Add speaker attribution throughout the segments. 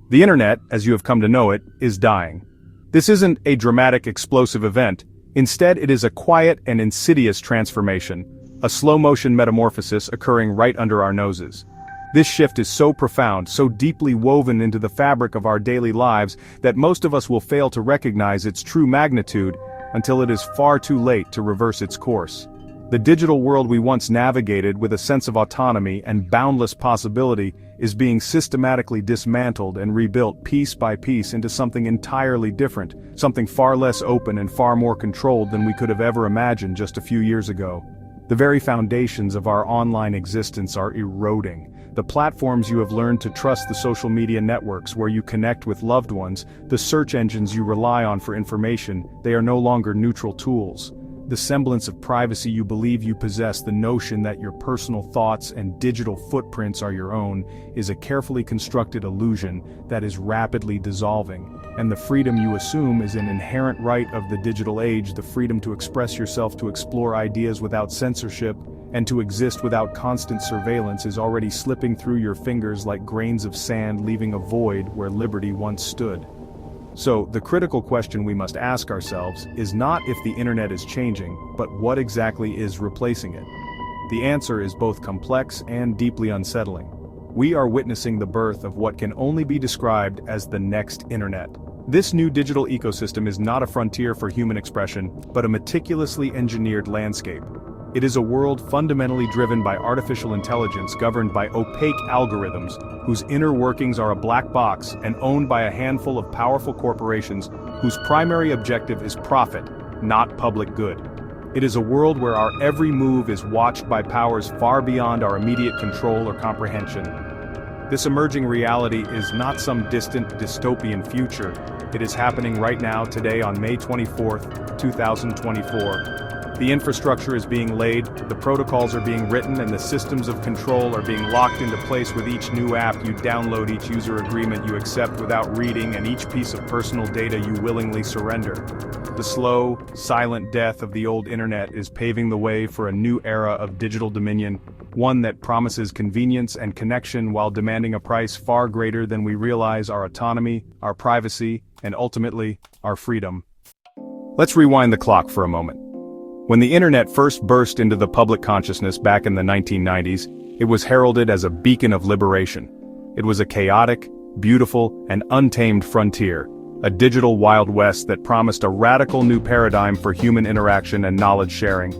Speaker 1: The internet, as you have come to know it, is dying. This isn't a dramatic explosive event. Instead, it is a quiet and insidious transformation, a slow-motion metamorphosis occurring right under our noses. This shift is so profound, so deeply woven into the fabric of our daily lives that most of us will fail to recognize its true magnitude until it is far too late to reverse its course. The digital world we once navigated with a sense of autonomy and boundless possibility is being systematically dismantled and rebuilt piece by piece into something entirely different, something far less open and far more controlled than we could have ever imagined just a few years ago. The very foundations of our online existence are eroding. The platforms you have learned to trust, the social media networks where you connect with loved ones, the search engines you rely on for information, they are no longer neutral tools. The semblance of privacy you believe you possess, the notion that your personal thoughts and digital footprints are your own, is a carefully constructed illusion that is rapidly dissolving. And the freedom you assume is an inherent right of the digital age, the freedom to express yourself, to explore ideas without censorship, and to exist without constant surveillance, is already slipping through your fingers like grains of sand, leaving a void where liberty once stood. So, the critical question we must ask ourselves is not if the internet is changing, but what exactly is replacing it. The answer is both complex and deeply unsettling. We are witnessing the birth of what can only be described as the next internet. This new digital ecosystem is not a frontier for human expression, but a meticulously engineered landscape. It is a world fundamentally driven by artificial intelligence, governed by opaque algorithms, whose inner workings are a black box and owned by a handful of powerful corporations whose primary objective is profit, not public good. It is a world where our every move is watched by powers far beyond our immediate control or comprehension. This emerging reality is not some distant dystopian future. It is happening right now, today, on May 24th, 2024. The infrastructure is being laid, the protocols are being written, and the systems of control are being locked into place with each new app you download, each user agreement you accept without reading, and each piece of personal data you willingly surrender. The slow, silent death of the old internet is paving the way for a new era of digital dominion, one that promises convenience and connection while demanding a price far greater than we realize: our autonomy, our privacy, and ultimately, our freedom. Let's rewind the clock for a moment. When the internet first burst into the public consciousness back in the 1990s, it was heralded as a beacon of liberation. It was a chaotic, beautiful, and untamed frontier, a digital Wild West that promised a radical new paradigm for human interaction and knowledge sharing.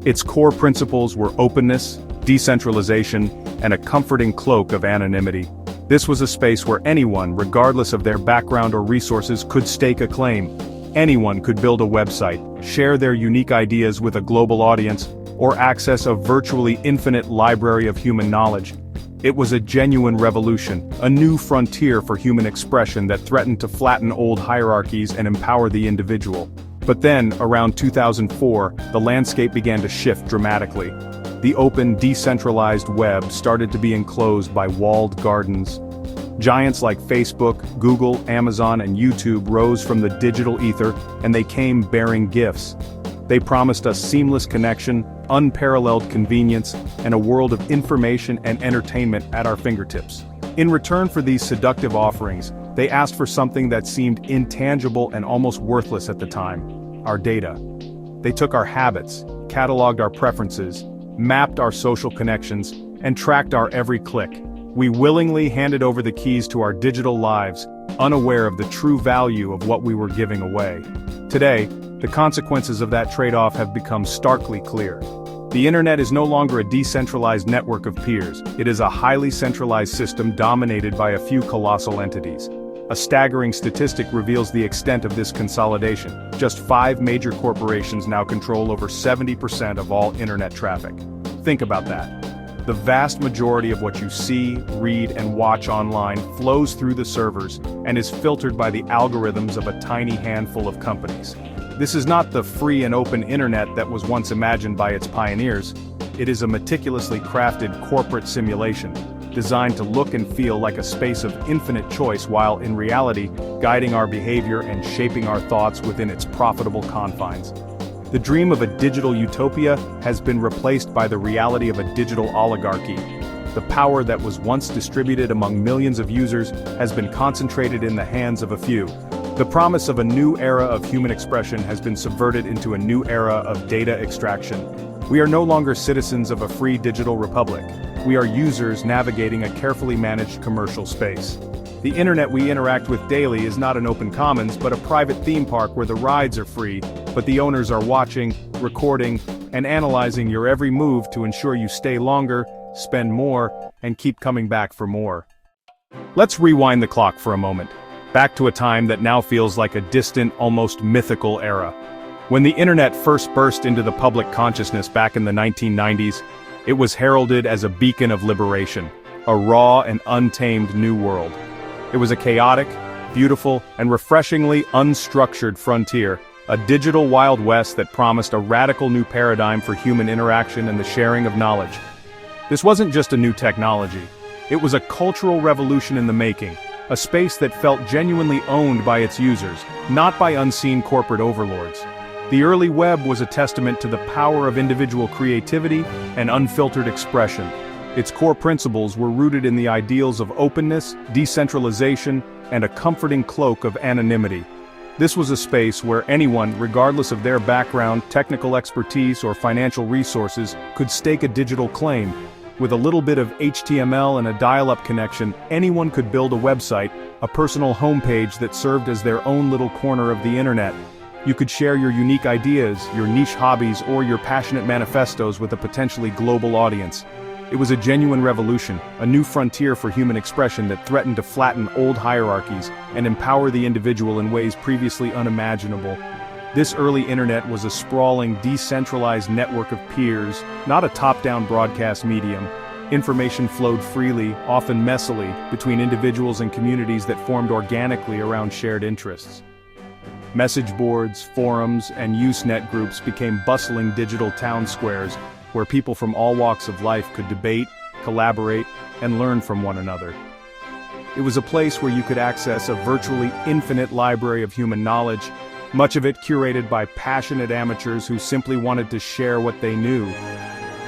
Speaker 1: Its core principles were openness, decentralization, and a comforting cloak of anonymity. This was a space where anyone, regardless of their background or resources, could stake a claim. Anyone could build a website, share their unique ideas with a global audience, or access a virtually infinite library of human knowledge. It was a genuine revolution, a new frontier for human expression that threatened to flatten old hierarchies and empower the individual. But then, around 2004, the landscape began to shift dramatically. The open, decentralized web started to be enclosed by walled gardens. Giants like Facebook, Google, Amazon, and YouTube rose from the digital ether, and they came bearing gifts. They promised us seamless connection, unparalleled convenience, and a world of information and entertainment at our fingertips. In return for these seductive offerings, they asked for something that seemed intangible and almost worthless at the time: our data. They took our habits, cataloged our preferences, mapped our social connections, and tracked our every click. We willingly handed over the keys to our digital lives, unaware of the true value of what we were giving away. Today, the consequences of that trade-off have become starkly clear. The internet is no longer a decentralized network of peers. It is a highly centralized system dominated by a few colossal entities. A staggering statistic reveals the extent of this consolidation. Just 5 major corporations now control over 70% of all internet traffic. Think about that. The vast majority of what you see, read, and watch online flows through the servers and is filtered by the algorithms of a tiny handful of companies. This is not the free and open internet that was once imagined by its pioneers. It is a meticulously crafted corporate simulation, designed to look and feel like a space of infinite choice while, in reality, guiding our behavior and shaping our thoughts within its profitable confines. The dream of a digital utopia has been replaced by the reality of a digital oligarchy. The power that was once distributed among millions of users has been concentrated in the hands of a few. The promise of a new era of human expression has been subverted into a new era of data extraction. We are no longer citizens of a free digital republic. We are users navigating a carefully managed commercial space. The internet we interact with daily is not an open commons but a private theme park where the rides are free, but the owners are watching, recording, and analyzing your every move to ensure you stay longer, spend more, and keep coming back for more. Let's rewind the clock for a moment, back to a time that now feels like a distant, almost mythical era. When the internet first burst into the public consciousness back in the 1990s, it was heralded as a beacon of liberation, a raw and untamed new world. It was a chaotic, beautiful, and refreshingly unstructured frontier, a digital Wild West that promised a radical new paradigm for human interaction and the sharing of knowledge. This wasn't just a new technology. It was a cultural revolution in the making, a space that felt genuinely owned by its users, not by unseen corporate overlords. The early web was a testament to the power of individual creativity and unfiltered expression. Its core principles were rooted in the ideals of openness, decentralization, and a comforting cloak of anonymity. This was a space where anyone, regardless of their background, technical expertise, or financial resources, could stake a digital claim. With a little bit of HTML and a dial-up connection, anyone could build a website, a personal homepage that served as their own little corner of the internet. You could share your unique ideas, your niche hobbies, or your passionate manifestos with a potentially global audience. It was a genuine revolution, a new frontier for human expression that threatened to flatten old hierarchies and empower the individual in ways previously unimaginable. This early internet was a sprawling, decentralized network of peers, not a top-down broadcast medium. Information flowed freely, often messily, between individuals and communities that formed organically around shared interests. Message boards, forums, and Usenet groups became bustling digital town squares where people from all walks of life could debate, collaborate, and learn from one another. It was a place where you could access a virtually infinite library of human knowledge, much of it curated by passionate amateurs who simply wanted to share what they knew.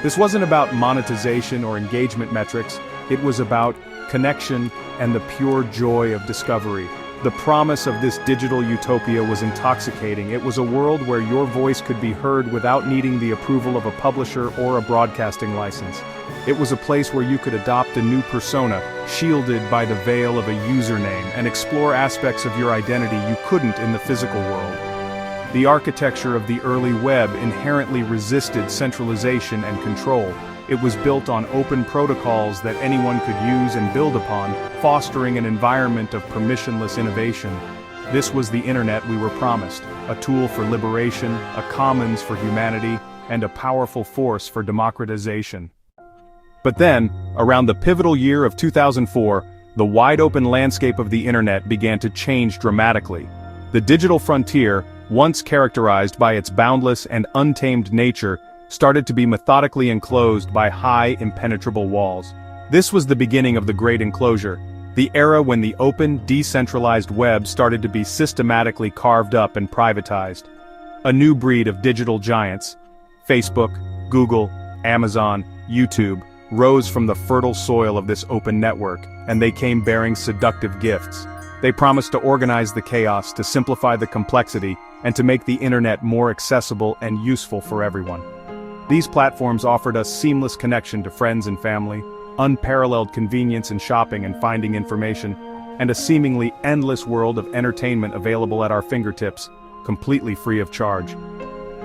Speaker 1: This wasn't about monetization or engagement metrics, it was about connection and the pure joy of discovery. The promise of this digital utopia was intoxicating. It was a world where your voice could be heard without needing the approval of a publisher or a broadcasting license. It was a place where you could adopt a new persona, shielded by the veil of a username, and explore aspects of your identity you couldn't in the physical world. The architecture of the early web inherently resisted centralization and control. It was built on open protocols that anyone could use and build upon, fostering an environment of permissionless innovation. This was the internet we were promised, a tool for liberation, a commons for humanity, and a powerful force for democratization. But then, around the pivotal year of 2004, the wide-open landscape of the internet began to change dramatically. The digital frontier, once characterized by its boundless and untamed nature, started to be methodically enclosed by high, impenetrable walls. This was the beginning of the Great Enclosure, the era when the open, decentralized web started to be systematically carved up and privatized. A new breed of digital giants, Facebook, Google, Amazon, YouTube, rose from the fertile soil of this open network, and they came bearing seductive gifts. They promised to organize the chaos, to simplify the complexity, and to make the internet more accessible and useful for everyone. These platforms offered us seamless connection to friends and family, unparalleled convenience in shopping and finding information, and a seemingly endless world of entertainment available at our fingertips, completely free of charge.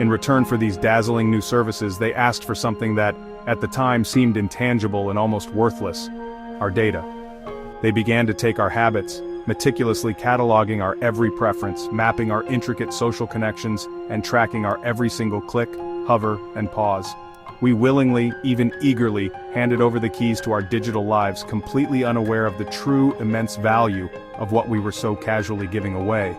Speaker 1: In return for these dazzling new services, they asked for something that, at the time, seemed intangible and almost worthless: our data. They began to take our habits, meticulously cataloging our every preference, mapping our intricate social connections, and tracking our every single click, hover, and pause. We willingly, even eagerly, handed over the keys to our digital lives, completely unaware of the true, immense value of what we were so casually giving away.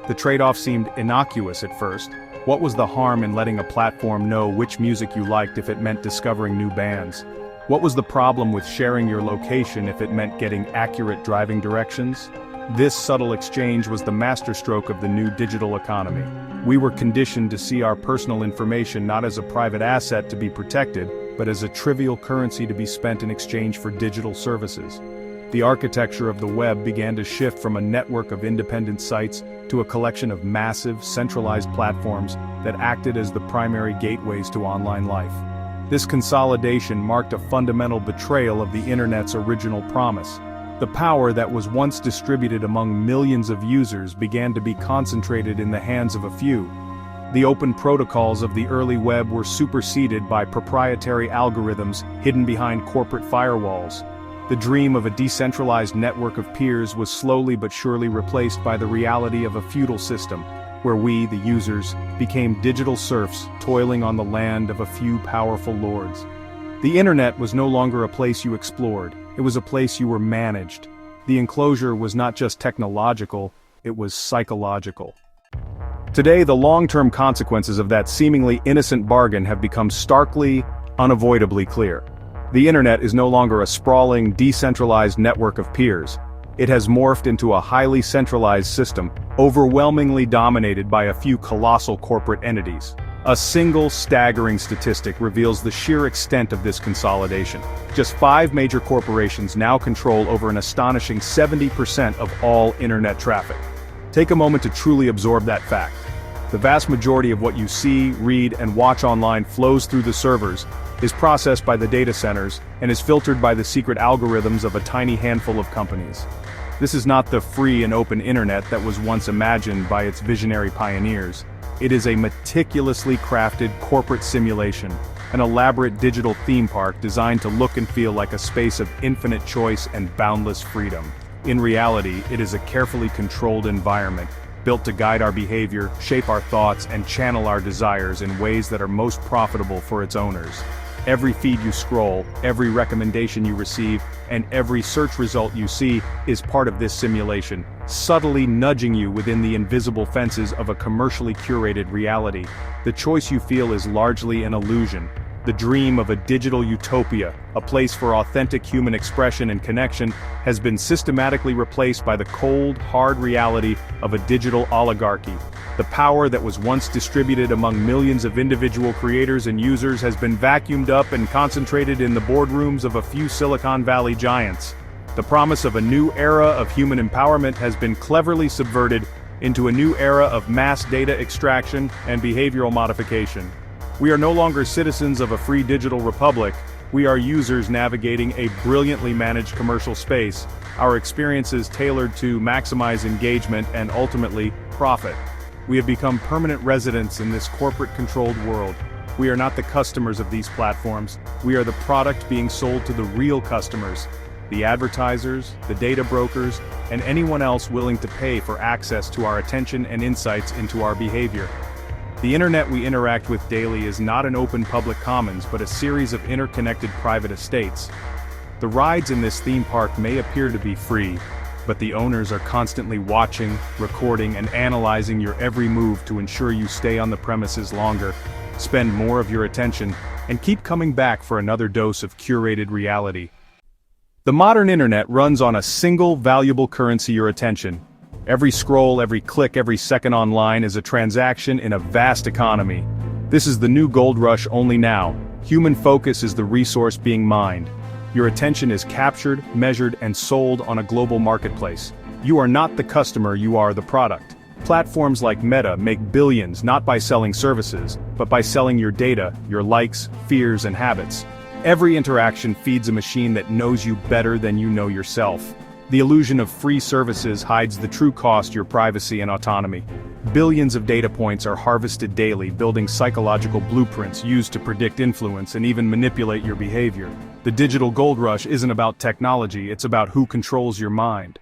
Speaker 1: The trade-off seemed innocuous at first. What was the harm in letting a platform know which music you liked if it meant discovering new bands? What was the problem with sharing your location if it meant getting accurate driving directions? This subtle exchange was the masterstroke of the new digital economy. We were conditioned to see our personal information not as a private asset to be protected, but as a trivial currency to be spent in exchange for digital services. The architecture of the web began to shift from a network of independent sites to a collection of massive, centralized platforms that acted as the primary gateways to online life. This consolidation marked a fundamental betrayal of the internet's original promise. The power that was once distributed among millions of users began to be concentrated in the hands of a few. The open protocols of the early web were superseded by proprietary algorithms hidden behind corporate firewalls. The dream of a decentralized network of peers was slowly but surely replaced by the reality of a feudal system, where we, the users, became digital serfs toiling on the land of a few powerful lords. The internet was no longer a place you explored, it was a place you were managed. The enclosure was not just technological, it was psychological. Today, the long-term consequences of that seemingly innocent bargain have become starkly, unavoidably clear. The internet is no longer a sprawling, decentralized network of peers. It has morphed into a highly centralized system, overwhelmingly dominated by a few colossal corporate entities. A single staggering statistic reveals the sheer extent of this consolidation. Just 5 major corporations now control over an astonishing 70% of all internet traffic. Take a moment to truly absorb that fact. The vast majority of what you see, read, and watch online flows through the servers, is processed by the data centers, and is filtered by the secret algorithms of a tiny handful of companies. This is not the free and open internet that was once imagined by its visionary pioneers. It is a meticulously crafted corporate simulation, an elaborate digital theme park designed to look and feel like a space of infinite choice and boundless freedom. In reality, it is a carefully controlled environment, built to guide our behavior, shape our thoughts, and channel our desires in ways that are most profitable for its owners. Every feed you scroll, every recommendation you receive, and every search result you see is part of this simulation, subtly nudging you within the invisible fences of a commercially curated reality. The choice you feel is largely an illusion. The dream of a digital utopia, a place for authentic human expression and connection, has been systematically replaced by the cold, hard reality of a digital oligarchy. The power that was once distributed among millions of individual creators and users has been vacuumed up and concentrated in the boardrooms of a few Silicon Valley giants. The promise of a new era of human empowerment has been cleverly subverted into a new era of mass data extraction and behavioral modification. We are no longer citizens of a free digital republic, we are users navigating a brilliantly managed commercial space, our experiences tailored to maximize engagement and ultimately, profit. We have become permanent residents in this corporate-controlled world. We are not the customers of these platforms, we are the product being sold to the real customers, the advertisers, the data brokers, and anyone else willing to pay for access to our attention and insights into our behavior. The internet we interact with daily is not an open public commons but a series of interconnected private estates. The rides in this theme park may appear to be free, but the owners are constantly watching, recording, and analyzing your every move to ensure you stay on the premises longer, spend more of your attention, and keep coming back for another dose of curated reality. The modern internet runs on a single valuable currency: your attention. Every scroll, every click, every second online is a transaction in a vast economy. This is the new gold rush, only now. Human focus is the resource being mined. Your attention is captured, measured, and sold on a global marketplace. You are not the customer, you are the product. Platforms like Meta make billions not by selling services, but by selling your data, your likes, fears, and habits. Every interaction feeds a machine that knows you better than you know yourself. The illusion of free services hides the true cost: your privacy and autonomy. Billions of data points are harvested daily, building psychological blueprints used to predict influence and even manipulate your behavior. The digital gold rush isn't about technology, it's about who controls your mind.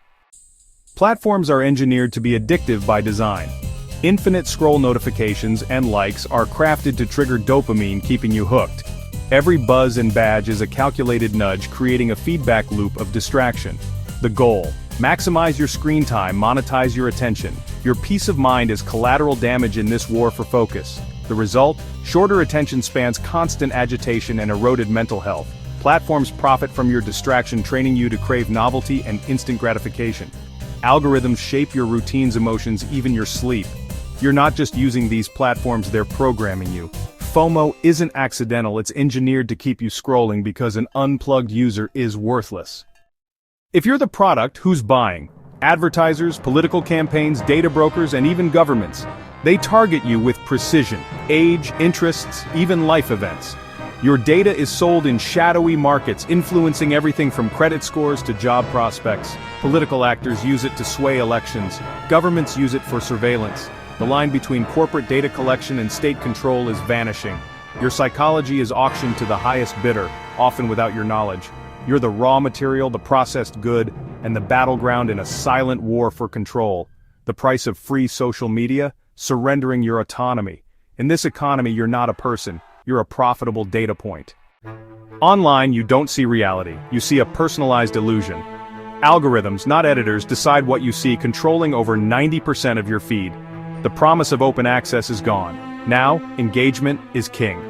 Speaker 1: Platforms are engineered to be addictive by design. Infinite scroll notifications and likes are crafted to trigger dopamine, keeping you hooked. Every buzz and badge is a calculated nudge, creating a feedback loop of distraction. The goal: maximize your screen time, monetize your attention. Your peace of mind is collateral damage in this war for focus. The result: shorter attention spans, constant agitation, and eroded mental health. Platforms profit from your distraction, training you to crave novelty and instant gratification. Algorithms shape your routines, emotions, even your sleep. You're not just using these platforms, they're programming you. FOMO isn't accidental, it's engineered to keep you scrolling because an unplugged user is worthless. If you're the product, who's buying? Advertisers, political campaigns, data brokers, and even governments. They target you with precision, age, interests, even life events. Your data is sold in shadowy markets, influencing everything from credit scores to job prospects. Political actors use it to sway elections. Governments use it for surveillance. The line between corporate data collection and state control is vanishing. Your psychology is auctioned to the highest bidder, often without your knowledge. You're the raw material, the processed good, and the battleground in a silent war for control. The price of free social media? Surrendering your autonomy. In this economy, you're not a person. You're a profitable data point. Online, you don't see reality. You see a personalized illusion. Algorithms, not editors, decide what you see, controlling over 90% of your feed. The promise of open access is gone. Now, engagement is king.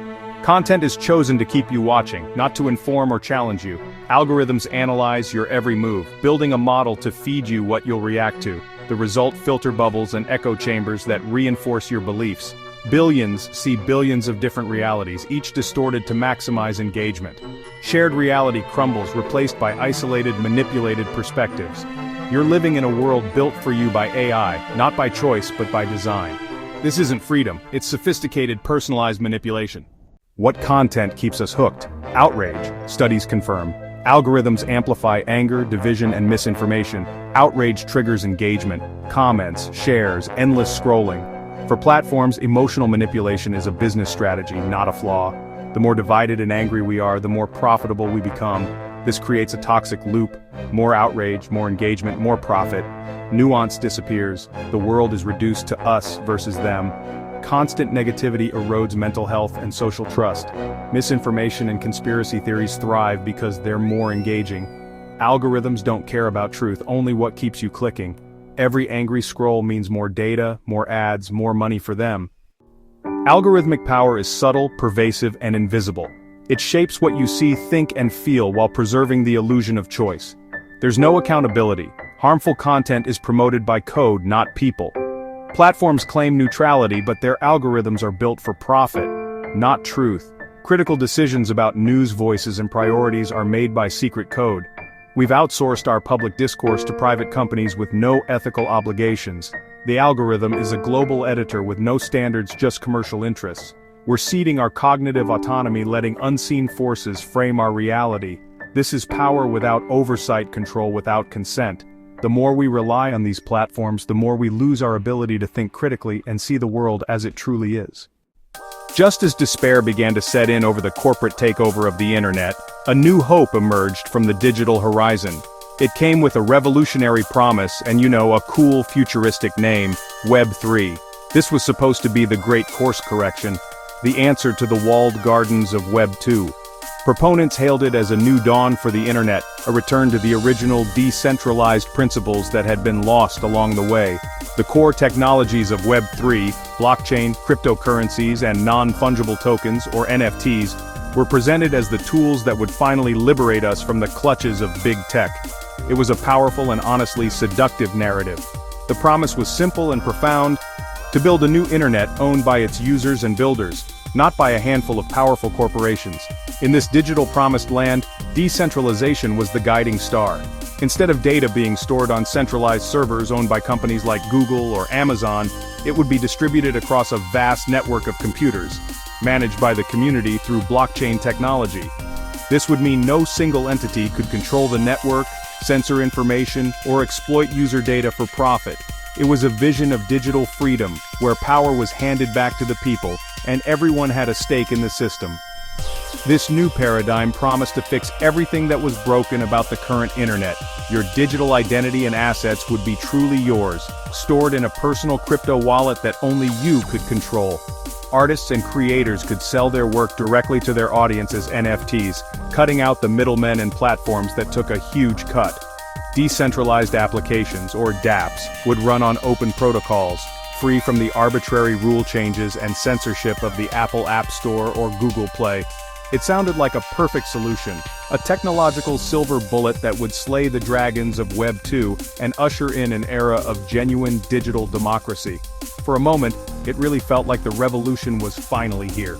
Speaker 1: Content is chosen to keep you watching, not to inform or challenge you. Algorithms analyze your every move, building a model to feed you what you'll react to. The result: filter bubbles and echo chambers that reinforce your beliefs. Billions see billions of different realities, each distorted to maximize engagement. Shared reality crumbles, replaced by isolated, manipulated perspectives. You're living in a world built for you by AI, not by choice but by design. This isn't freedom, it's sophisticated, personalized manipulation. What content keeps us hooked? Outrage, studies confirm. Algorithms amplify anger, division, and misinformation. Outrage triggers engagement, comments, shares, endless scrolling. For platforms, emotional manipulation is a business strategy, not a flaw. The more divided and angry we are, the more profitable we become. This creates a toxic loop. More outrage, more engagement, more profit. Nuance disappears. The world is reduced to us versus them. Constant negativity erodes mental health and social trust. Misinformation and conspiracy theories thrive because they're more engaging. Algorithms don't care about truth, only what keeps you clicking. Every angry scroll means more data, more ads, more money for them. Algorithmic power is subtle, pervasive, and invisible. It shapes what you see, think, and feel while preserving the illusion of choice. There's no accountability. Harmful content is promoted by code, not people. Platforms claim neutrality, but their algorithms are built for profit, not truth. Critical decisions about news voices and priorities are made by secret code. We've outsourced our public discourse to private companies with no ethical obligations. The algorithm is a global editor with no standards, just commercial interests. We're ceding our cognitive autonomy, letting unseen forces frame our reality. This is power without oversight, control without consent. The more we rely on these platforms, the more we lose our ability to think critically and see the world as it truly is. Just as despair began to set in over the corporate takeover of the internet, a new hope emerged from the digital horizon. It came with a revolutionary promise and, a cool futuristic name, Web3. This was supposed to be the great course correction, the answer to the walled gardens of Web 2. Proponents hailed it as a new dawn for the internet, a return to the original decentralized principles that had been lost along the way. The core technologies of Web 3, blockchain, cryptocurrencies, and non-fungible tokens, or NFTs, were presented as the tools that would finally liberate us from the clutches of big tech. It was a powerful and honestly seductive narrative. The promise was simple and profound: to build a new internet owned by its users and builders, not by a handful of powerful corporations. In this digital promised land, decentralization was the guiding star. Instead of data being stored on centralized servers owned by companies like Google or Amazon, it would be distributed across a vast network of computers, managed by the community through blockchain technology. This would mean no single entity could control the network, censor information, or exploit user data for profit. It was a vision of digital freedom, where power was handed back to the people, and everyone had a stake in the system. This new paradigm promised to fix everything that was broken about the current internet. Your digital identity and assets would be truly yours, stored in a personal crypto wallet that only you could control. Artists and creators could sell their work directly to their audience as NFTs, cutting out the middlemen and platforms that took a huge cut. Decentralized applications, or dApps, would run on open protocols, free from the arbitrary rule changes and censorship of the Apple App Store or Google Play. It sounded like a perfect solution, a technological silver bullet that would slay the dragons of Web 2 and usher in an era of genuine digital democracy. For a moment, it really felt like the revolution was finally here.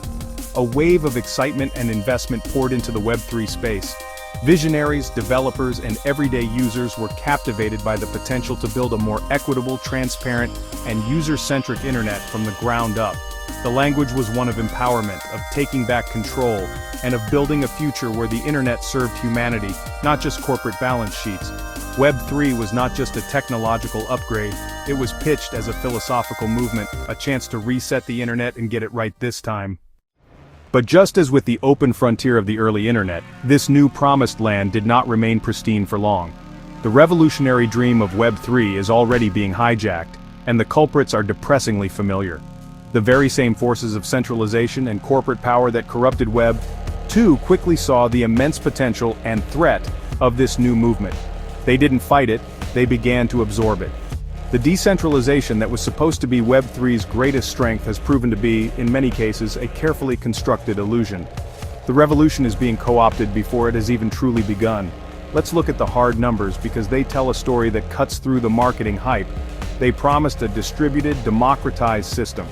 Speaker 1: a wave of excitement and investment poured into the Web3 space. Visionaries, developers, and everyday users were captivated by the potential to build a more equitable, transparent, and user-centric internet from the ground up. The language was one of empowerment, of taking back control, and of building a future where the internet served humanity, not just corporate balance sheets. Web3 was not just a technological upgrade, it was pitched as a philosophical movement, a chance to reset the internet and get it right this time. But just as with the open frontier of the early internet, this new promised land did not remain pristine for long. The revolutionary dream of Web3 is already being hijacked, and the culprits are depressingly familiar. The very same forces of centralization and corporate power that corrupted Web 2 quickly saw the immense potential and threat of this new movement. They didn't fight it, they began to absorb it. The decentralization that was supposed to be Web 3's greatest strength has proven to be, in many cases, a carefully constructed illusion. The revolution is being co-opted before it has even truly begun. Let's look at the hard numbers because they tell a story that cuts through the marketing hype. They promised a distributed, democratized system.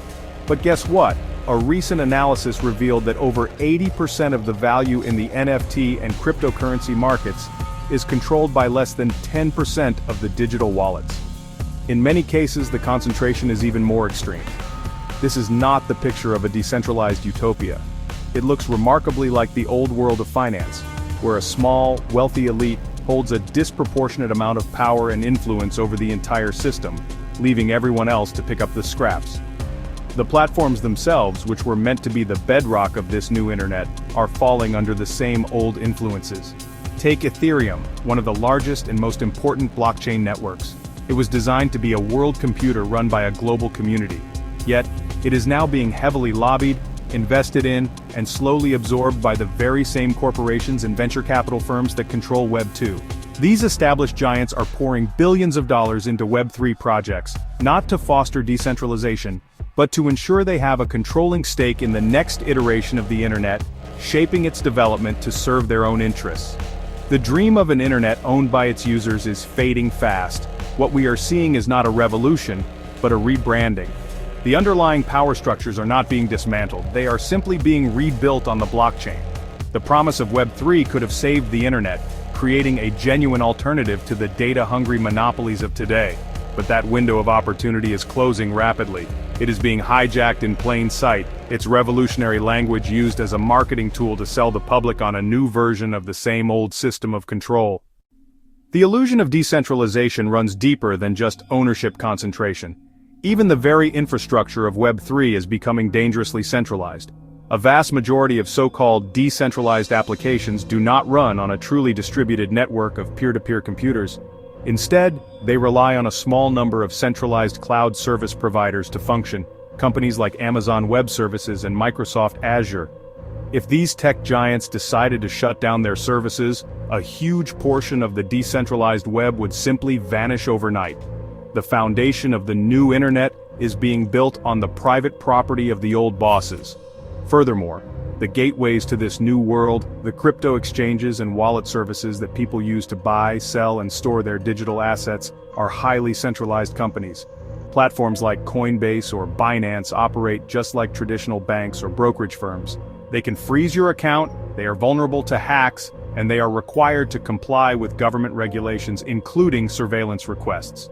Speaker 1: But guess what? A recent analysis revealed that over 80% of the value in the NFT and cryptocurrency markets is controlled by less than 10% of the digital wallets. In many cases, the concentration is even more extreme. This is not the picture of a decentralized utopia. It looks remarkably like the old world of finance, where a small, wealthy elite holds a disproportionate amount of power and influence over the entire system, leaving everyone else to pick up the scraps. The platforms themselves, which were meant to be the bedrock of this new internet, are falling under the same old influences. Take Ethereum, one of the largest and most important blockchain networks. It was designed to be a world computer run by a global community. Yet, it is now being heavily lobbied, invested in, and slowly absorbed by the very same corporations and venture capital firms that control Web 2. These established giants are pouring billions of dollars into Web 3 projects, not to foster decentralization, but to ensure they have a controlling stake in the next iteration of the internet, shaping its development to serve their own interests. The dream of an internet owned by its users is fading fast. What we are seeing is not a revolution, but a rebranding. The underlying power structures are not being dismantled, they are simply being rebuilt on the blockchain. The promise of Web 3 could have saved the internet, creating a genuine alternative to the data-hungry monopolies of today. But that window of opportunity is closing rapidly. It is being hijacked in plain sight, its revolutionary language used as a marketing tool to sell the public on a new version of the same old system of control. The illusion of decentralization runs deeper than just ownership concentration. Even the very infrastructure of Web 3 is becoming dangerously centralized. A vast majority of so-called decentralized applications do not run on a truly distributed network of peer-to-peer computers. Instead, they rely on a small number of centralized cloud service providers to function, companies like Amazon Web Services and Microsoft Azure. If these tech giants decided to shut down their services, a huge portion of the decentralized web would simply vanish overnight. The foundation of the new internet is being built on the private property of the old bosses. Furthermore, the gateways to this new world, the crypto exchanges and wallet services that people use to buy, sell, and store their digital assets, are highly centralized companies. Platforms like Coinbase or Binance operate just like traditional banks or brokerage firms. They can freeze your account, they are vulnerable to hacks, and they are required to comply with government regulations, including surveillance requests.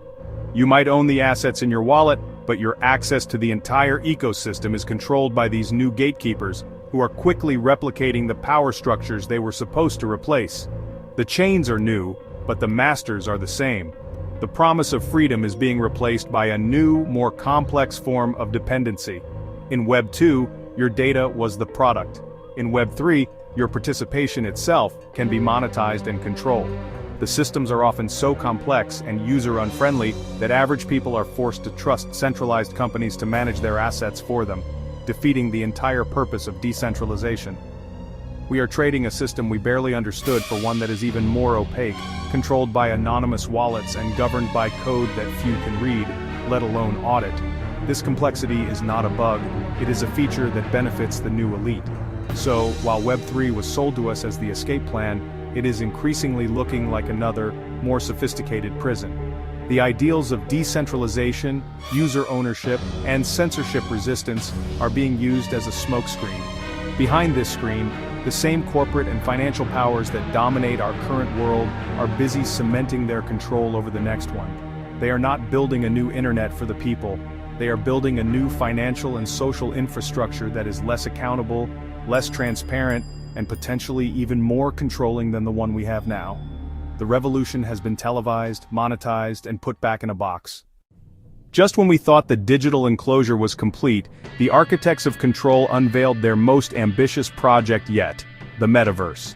Speaker 1: You might own the assets in your wallet, but your access to the entire ecosystem is controlled by these new gatekeepers, who are quickly replicating the power structures they were supposed to replace. The chains are new, but the masters are the same. The promise of freedom is being replaced by a new, more complex form of dependency. In Web 2, your data was the product. In Web 3, your participation itself can be monetized and controlled. The systems are often so complex and user-unfriendly that average people are forced to trust centralized companies to manage their assets for them, defeating the entire purpose of decentralization. We are trading a system we barely understood for one that is even more opaque, controlled by anonymous wallets and governed by code that few can read, let alone audit. This complexity is not a bug, it is a feature that benefits the new elite. So, while Web 3 was sold to us as the escape plan, it is increasingly looking like another, more sophisticated prison. The ideals of decentralization, user ownership, and censorship resistance are being used as a smokescreen. Behind this screen, the same corporate and financial powers that dominate our current world are busy cementing their control over the next one. They are not building a new internet for the people. They are building a new financial and social infrastructure that is less accountable, less transparent, and potentially even more controlling than the one we have now. The revolution has been televised, monetized, and put back in a box. Just when we thought the digital enclosure was complete, the architects of control unveiled their most ambitious project yet, the metaverse.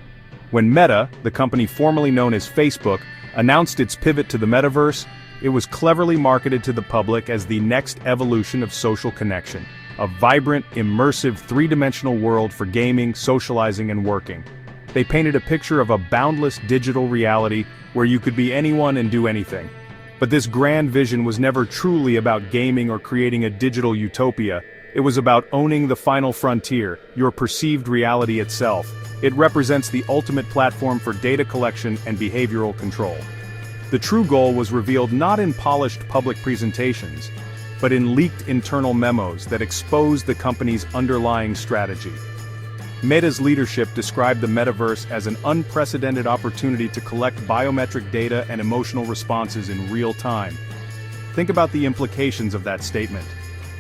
Speaker 1: When Meta, the company formerly known as Facebook, announced its pivot to the metaverse, it was cleverly marketed to the public as the next evolution of social connection, a vibrant, immersive, three-dimensional world for gaming, socializing, and working. They painted a picture of a boundless digital reality where you could be anyone and do anything. But this grand vision was never truly about gaming or creating a digital utopia. It was about owning the final frontier, your perceived reality itself. It represents the ultimate platform for data collection and behavioral control. The true goal was revealed not in polished public presentations, but in leaked internal memos that exposed the company's underlying strategy. Meta's leadership described the metaverse as an unprecedented opportunity to collect biometric data and emotional responses in real time. Think about the implications of that statement.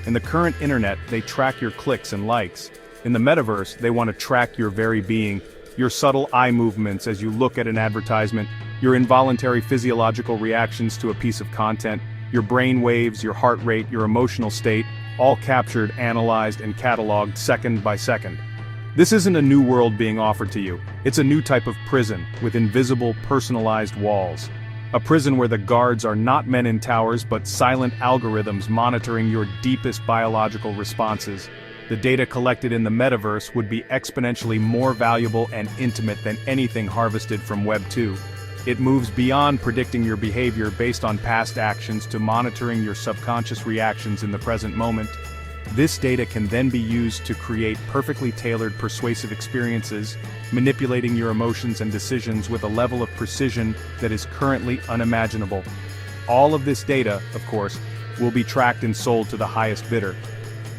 Speaker 1: In the current internet, they track your clicks and likes. In the metaverse, they want to track your very being, your subtle eye movements as you look at an advertisement, your involuntary physiological reactions to a piece of content, your brain waves, your heart rate, your emotional state, all captured, analyzed, and cataloged second by second. This isn't a new world being offered to you. It's a new type of prison, with invisible, personalized walls. A prison where the guards are not men in towers but silent algorithms monitoring your deepest biological responses. The data collected in the metaverse would be exponentially more valuable and intimate than anything harvested from Web 2. It moves beyond predicting your behavior based on past actions to monitoring your subconscious reactions in the present moment. This data can then be used to create perfectly tailored persuasive experiences, manipulating your emotions and decisions with a level of precision that is currently unimaginable. All of this data, of course, will be tracked and sold to the highest bidder.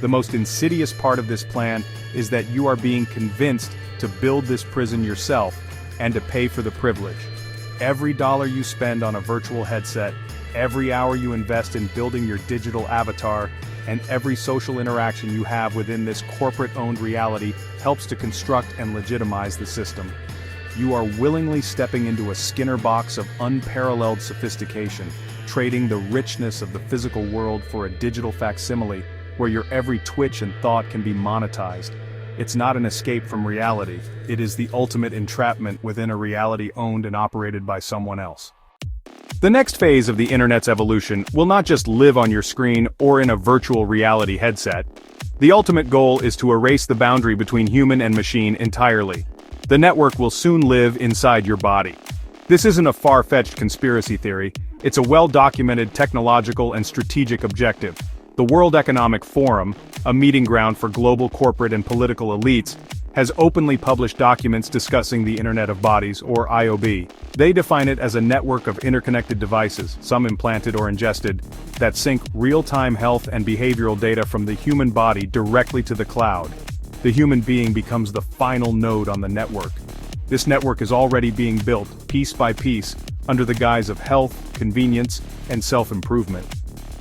Speaker 1: The most insidious part of this plan is that you are being convinced to build this prison yourself and to pay for the privilege. Every dollar you spend on a virtual headset, every hour you invest in building your digital avatar, and every social interaction you have within this corporate-owned reality helps to construct and legitimize the system. You are willingly stepping into a Skinner box of unparalleled sophistication, trading the richness of the physical world for a digital facsimile, where your every twitch and thought can be monetized. It's not an escape from reality, it is the ultimate entrapment within a reality owned and operated by someone else. The next phase of the internet's evolution will not just live on your screen or in a virtual reality headset. The ultimate goal is to erase the boundary between human and machine entirely. The network will soon live inside your body. This isn't a far-fetched conspiracy theory, it's a well-documented technological and strategic objective. The World Economic Forum, a meeting ground for global corporate and political elites, has openly published documents discussing the Internet of Bodies, or IOB. They define it as a network of interconnected devices, some implanted or ingested, that sync real-time health and behavioral data from the human body directly to the cloud. The human being becomes the final node on the network. This network is already being built, piece by piece, under the guise of health, convenience, and self-improvement.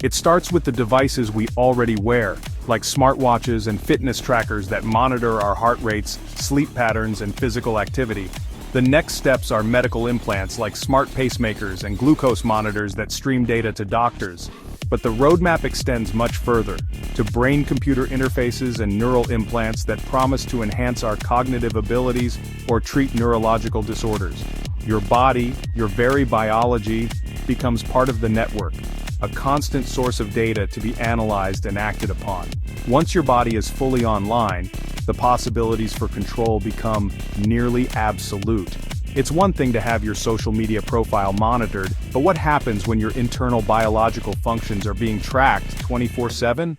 Speaker 1: It starts with the devices we already wear, like smartwatches and fitness trackers that monitor our heart rates, sleep patterns, and physical activity. The next steps are medical implants like smart pacemakers and glucose monitors that stream data to doctors. But the roadmap extends much further, to brain-computer interfaces and neural implants that promise to enhance our cognitive abilities or treat neurological disorders. Your body, your very biology, becomes part of the network, a constant source of data to be analyzed and acted upon. Once your body is fully online, the possibilities for control become nearly absolute. It's one thing to have your social media profile monitored, but what happens when your internal biological functions are being tracked 24/7?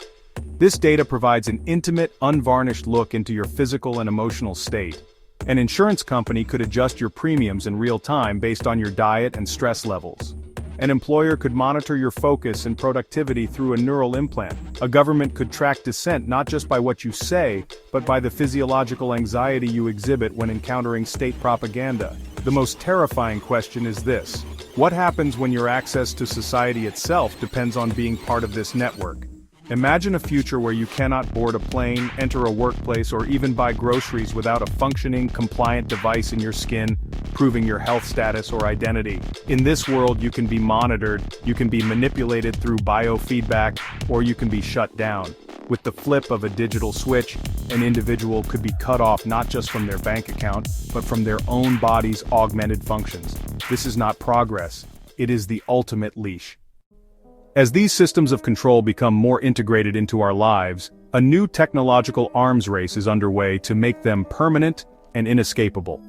Speaker 1: This data provides an intimate, unvarnished look into your physical and emotional state. An insurance company could adjust your premiums in real time based on your diet and stress levels. An employer could monitor your focus and productivity through a neural implant. A government could track dissent not just by what you say, but by the physiological anxiety you exhibit when encountering state propaganda. The most terrifying question is this: what happens when your access to society itself depends on being part of this network? Imagine a future where you cannot board a plane, enter a workplace, or even buy groceries without a functioning, compliant device in your skin, proving your health status or identity. In this world, you can be monitored, you can be manipulated through biofeedback, or you can be shut down. With the flip of a digital switch, an individual could be cut off not just from their bank account, but from their own body's augmented functions. This is not progress, it is the ultimate leash. As these systems of control become more integrated into our lives, a new technological arms race is underway to make them permanent and inescapable.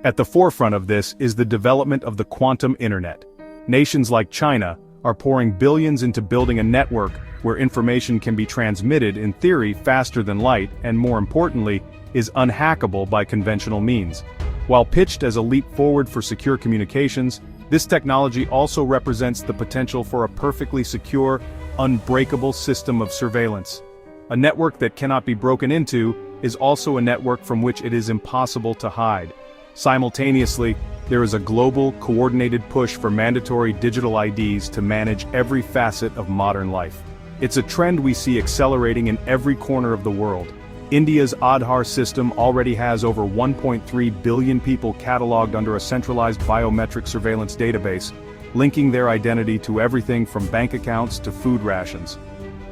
Speaker 1: At the forefront of this is the development of the quantum internet. Nations like China are pouring billions into building a network where information can be transmitted in theory faster than light and, more importantly, is unhackable by conventional means. While pitched as a leap forward for secure communications, this technology also represents the potential for a perfectly secure, unbreakable system of surveillance. A network that cannot be broken into is also a network from which it is impossible to hide. Simultaneously, there is a global, coordinated push for mandatory digital IDs to manage every facet of modern life. It's a trend we see accelerating in every corner of the world. India's Aadhaar system already has over 1.3 billion people catalogued under a centralized biometric surveillance database, linking their identity to everything from bank accounts to food rations.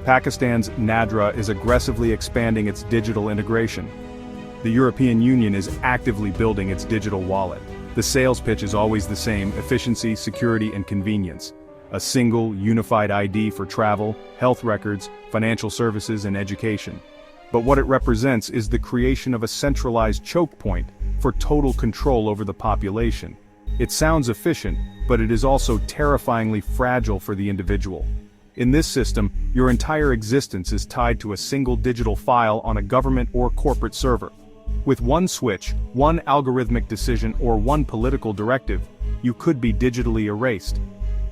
Speaker 1: Pakistan's NADRA is aggressively expanding its digital integration. The European Union is actively building its digital wallet. The sales pitch is always the same: efficiency, security, and convenience. A single, unified ID for travel, health records, financial services, and education. But what it represents is the creation of a centralized choke point for total control over the population. It sounds efficient, but it is also terrifyingly fragile for the individual. In this system, your entire existence is tied to a single digital file on a government or corporate server. With one switch, one algorithmic decision, or one political directive, you could be digitally erased.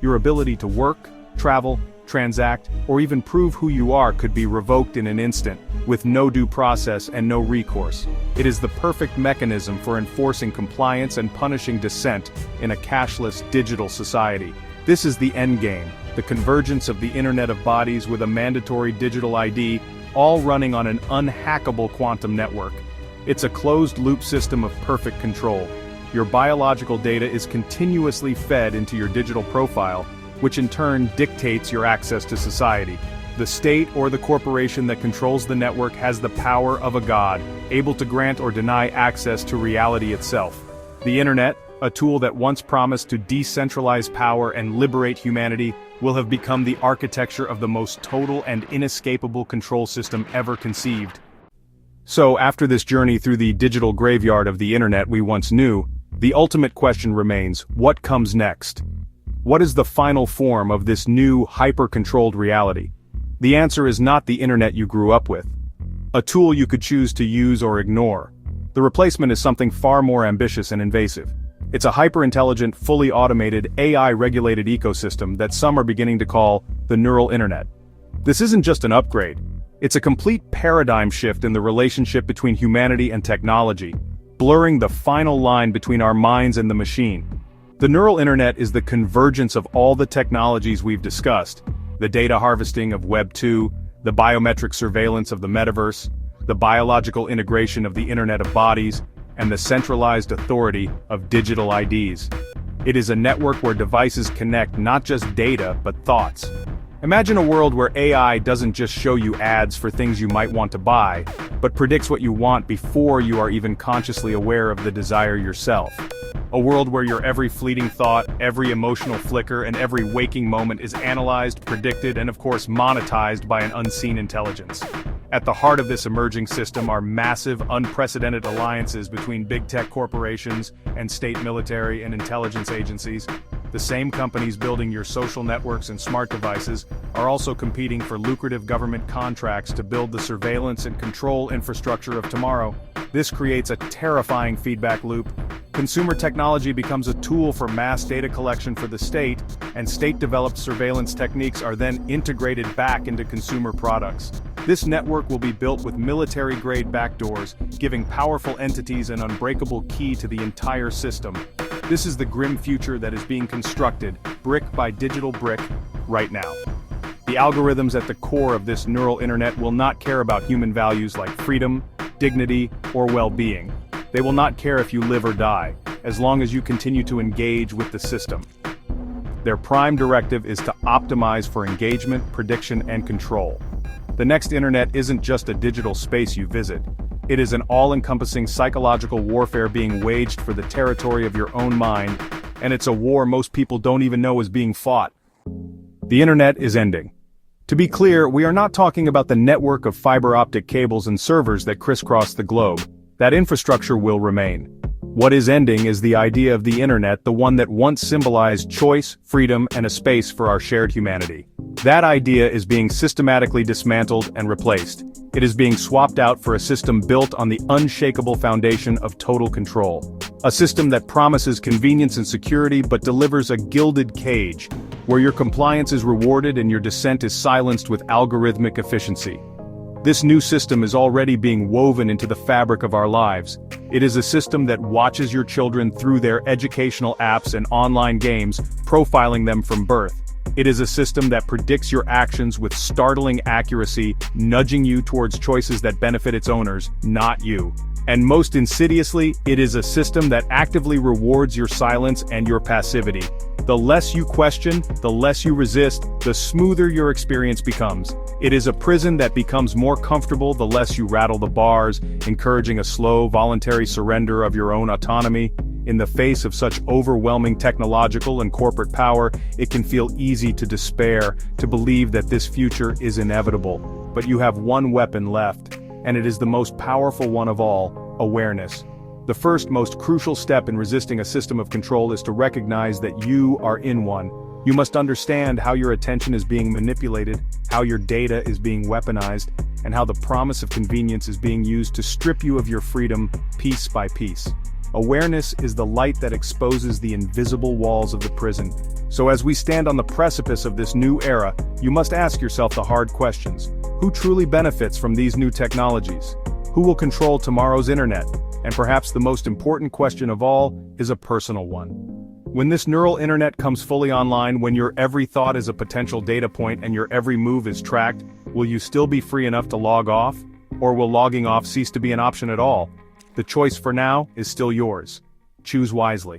Speaker 1: Your ability to work, travel, transact, or even prove who you are could be revoked in an instant, with no due process and no recourse. It is the perfect mechanism for enforcing compliance and punishing dissent in a cashless digital society. This is the endgame, the convergence of the Internet of Bodies with a mandatory digital ID, all running on an unhackable quantum network. It's a closed-loop system of perfect control. Your biological data is continuously fed into your digital profile, which in turn dictates your access to society. The state or the corporation that controls the network has the power of a god, able to grant or deny access to reality itself. The internet, a tool that once promised to decentralize power and liberate humanity, will have become the architecture of the most total and inescapable control system ever conceived. So, after this journey through the digital graveyard of the internet we once knew, the ultimate question remains: what comes next? What is the final form of this new, hyper-controlled reality? The answer is not the internet you grew up with, a tool you could choose to use or ignore. The replacement is something far more ambitious and invasive. It's a hyper-intelligent, fully automated, AI-regulated ecosystem that some are beginning to call the neural internet. This isn't just an upgrade. It's a complete paradigm shift in the relationship between humanity and technology, blurring the final line between our minds and the machine. The neural internet is the convergence of all the technologies we've discussed: the data harvesting of Web 2, the biometric surveillance of the metaverse, the biological integration of the Internet of Bodies, and the centralized authority of digital IDs. It is a network where devices connect not just data, but thoughts. Imagine a world where AI doesn't just show you ads for things you might want to buy, but predicts what you want before you are even consciously aware of the desire yourself. A world where your every fleeting thought, every emotional flicker, and every waking moment is analyzed, predicted, and of course monetized by an unseen intelligence. At the heart of this emerging system are massive, unprecedented alliances between big tech corporations and state military and intelligence agencies. The same companies building your social networks and smart devices are also competing for lucrative government contracts to build the surveillance and control infrastructure of tomorrow. This creates a terrifying feedback loop. Consumer technology becomes a tool for mass data collection for the state, and state-developed surveillance techniques are then integrated back into consumer products. This network will be built with military-grade backdoors, giving powerful entities an unbreakable key to the entire system. This is the grim future that is being constructed, brick by digital brick, right now. The algorithms at the core of this neural internet will not care about human values like freedom, dignity, or well-being. They will not care if you live or die, as long as you continue to engage with the system. Their prime directive is to optimize for engagement, prediction, and control. The next internet isn't just a digital space you visit. It is an all-encompassing psychological warfare being waged for the territory of your own mind, and it's a war most people don't even know is being fought. The internet is ending. To be clear, we are not talking about the network of fiber optic cables and servers that crisscross the globe. That infrastructure will remain. What is ending is the idea of the internet, the one that once symbolized choice, freedom, and a space for our shared humanity. That idea is being systematically dismantled and replaced. It is being swapped out for a system built on the unshakable foundation of total control. A system that promises convenience and security but delivers a gilded cage, where your compliance is rewarded and your dissent is silenced with algorithmic efficiency. This new system is already being woven into the fabric of our lives. It is a system that watches your children through their educational apps and online games, profiling them from birth. It is a system that predicts your actions with startling accuracy, nudging you towards choices that benefit its owners, not you. And most insidiously, it is a system that actively rewards your silence and your passivity. The less you question, the less you resist, the smoother your experience becomes. It is a prison that becomes more comfortable the less you rattle the bars, encouraging a slow, voluntary surrender of your own autonomy. In the face of such overwhelming technological and corporate power, it can feel easy to despair, to believe that this future is inevitable. But you have one weapon left, and it is the most powerful one of all: awareness. The first, most crucial step in resisting a system of control is to recognize that you are in one. You must understand how your attention is being manipulated, how your data is being weaponized, and how the promise of convenience is being used to strip you of your freedom, piece by piece. Awareness is the light that exposes the invisible walls of the prison. So as we stand on the precipice of this new era, you must ask yourself the hard questions. Who truly benefits from these new technologies? Who will control tomorrow's internet? And perhaps the most important question of all is a personal one. When this neural internet comes fully online, when your every thought is a potential data point and your every move is tracked, will you still be free enough to log off? Or will logging off cease to be an option at all? The choice for now is still yours. Choose wisely.